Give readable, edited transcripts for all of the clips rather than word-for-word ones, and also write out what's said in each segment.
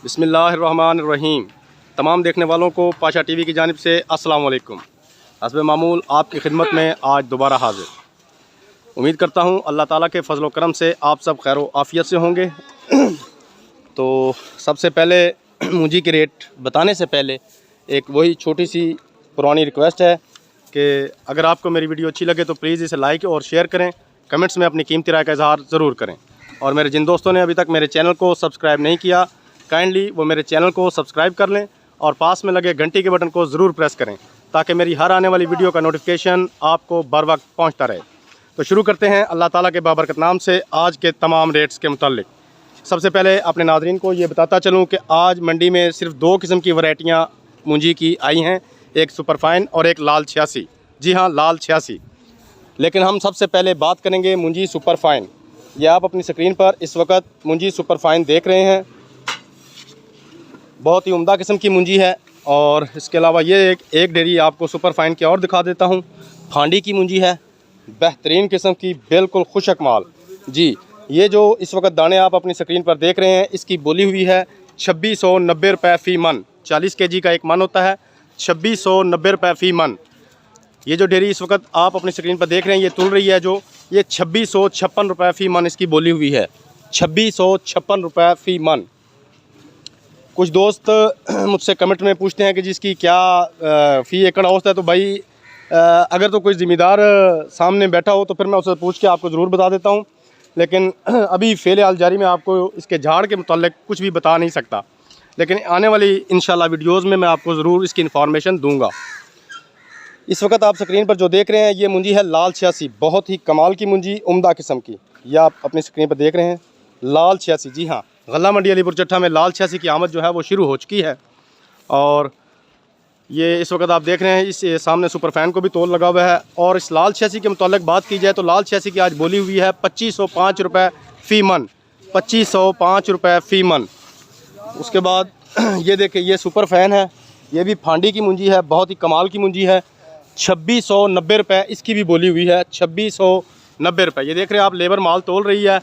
बिस्मिल्लाहिर्रहमानिर्रहीम। तमाम देखने वालों को पाशा टीवी की जानिब से अस्सलाम वालेकुम। हस्ब मामूल आपकी खिदमत में आज दोबारा हाजिर। उम्मीद करता हूँ अल्लाह ताला के फजल व करम से आप सब खैर व आफ़ियत से होंगे। तो सबसे पहले मुंजी के रेट बताने से पहले एक वही छोटी सी पुरानी रिक्वेस्ट है कि अगर आपको मेरी वीडियो अच्छी लगे तो प्लीज़ इसे लाइक और शेयर करें, कमेंट्स में अपनी कीमती राय का इजहार ज़रूर करें। और मेरे जिन दोस्तों ने अभी तक मेरे चैनल को सब्सक्राइब नहीं किया, काइंडली वो मेरे चैनल को सब्सक्राइब कर लें और पास में लगे घंटी के बटन को ज़रूर प्रेस करें ताकि मेरी हर आने वाली वीडियो का नोटिफिकेशन आपको बर वक्त पहुँचता रहे। तो शुरू करते हैं अल्लाह ताला के बाबरकत नाम से आज के तमाम रेट्स के मुतालिक। सबसे पहले अपने नाज़रीन को ये बताता चलूँ कि आज मंडी में सिर्फ दो किस्म की वैरायटियाँ मुंजी की आई हैं, एक सुपरफाइन और एक लाल 86। जी हाँ, लाल 86। लेकिन हम सबसे पहले बात करेंगे मुंजी सुपरफाइन। ये आप अपनी स्क्रीन पर इस वक्त मुंजी सुपरफाइन देख रहे हैं। बहुत ही उम्दा किस्म की मुंजी है। और इसके अलावा ये एक डेरी आपको सुपरफाइन की और दिखा देता हूँ। फांडी की मुंजी है, बेहतरीन किस्म की, बिल्कुल खुशक माल। जी, ये जो इस वक्त दाने आप अपनी स्क्रीन पर देख रहे हैं, इसकी बोली हुई है 2690 रुपये फ़ी मन। 40 kg का एक मन होता है, 2690 रुपये फ़ी मन। ये जो डेरी इस वक्त आप अपनी स्क्रीन पर देख रहे हैं, ये तुल रही है जो, ये 2656 रुपये फ़ी मन इसकी बोली हुई है। 2656 रुपये फ़ी मन। कुछ दोस्त मुझसे कमेंट में पूछते हैं कि जिसकी क्या फ़ी एकड़ औसत है। तो भाई अगर तो कोई ज़िम्मेदार सामने बैठा हो तो फिर मैं उससे पूछ के आपको ज़रूर बता देता हूँ। लेकिन अभी फ़िलहाल जारी में आपको इसके झाड़ के मुताल्लिक कुछ भी बता नहीं सकता। लेकिन आने वाली इंशाल्लाह वीडियोज़ में मैं आपको ज़रूर इसकी इन्फॉर्मेशन दूँगा। इस वक्त आप स्क्रीन पर जो देख रहे हैं ये मुंजी है लाल 86। बहुत ही कमाल की मुंजी, उम्दा किस्म की। यह आप अपनी स्क्रीन पर देख रहे हैं लाल 86। जी हाँ, गल्ला मंडी अलीपुर चट्टा में लाल 86 की आमद जो है वो शुरू हो चुकी है। और ये इस वक्त आप देख रहे हैं, इस सामने सुपरफैन को भी तोल लगा हुआ है। और इस लाल 86 के मुताल्लिक बात की जाए तो लाल 86 की आज बोली हुई है 2505 रुपये फ़ी मन। 2505 रुपये फ़ी मन। उसके बाद ये देखें, ये सुपरफैन है, ये भी फांडी की मुंजी है, बहुत ही कमाल की मुंजी है। 2690 रुपये इसकी भी बोली हुई है, 2690 रुपये। ये देख रहे हैं आप, लेबर माल तोल रही है।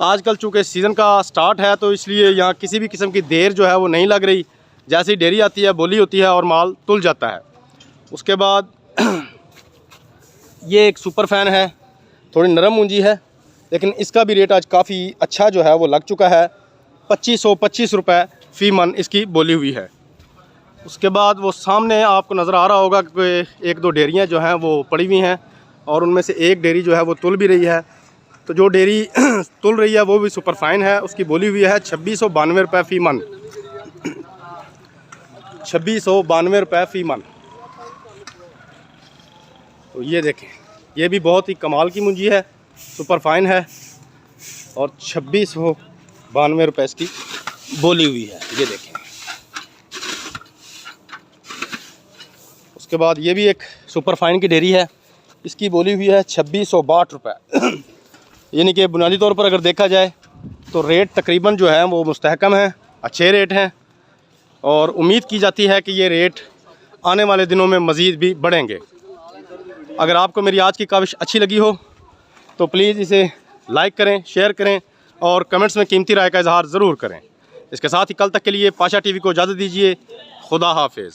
आजकल चूँकि सीज़न का स्टार्ट है तो इसलिए यहाँ किसी भी किस्म की देर जो है वो नहीं लग रही। जैसी डेरी आती है, बोली होती है और माल तुल जाता है। उसके बाद ये एक सुपर फैन है, थोड़ी नरम मुंजी है, लेकिन इसका भी रेट आज काफ़ी अच्छा जो है वो लग चुका है। 2525 रुपये फ़ी मन इसकी बोली हुई है। उसके बाद वो सामने आपको नज़र आ रहा होगा कि एक दो डेरियाँ जो हैं वो पड़ी हुई हैं और उनमें से एक डेरी जो है वो तुल भी रही है। तो जो डेरी तुल रही है वो भी सुपरफाइन है, उसकी बोली हुई है 2692 रुपये फ़ी मन। 2692 रुपये फ़ी मन। तो ये देखें, ये भी बहुत ही कमाल की मुंजी है, सुपरफाइन है और 2692 रुपये इसकी बोली हुई है। ये देखें। उसके बाद ये भी एक सुपरफाइन की डेरी है, इसकी बोली हुई है 2662 रुपये। यानी कि बुनियादी तौर पर अगर देखा जाए तो रेट तकरीबन जो है वो मुस्तहकम है, अच्छे रेट हैं। और उम्मीद की जाती है कि ये रेट आने वाले दिनों में मज़ीद भी बढ़ेंगे। अगर आपको मेरी आज की काविश अच्छी लगी हो तो प्लीज़ इसे लाइक करें, शेयर करें और कमेंट्स में कीमती राय का इजहार ज़रूर करें। इसके साथ ही कल तक के लिए पाशा टीवी को इजाज़त दीजिए। खुदा हाफिज़।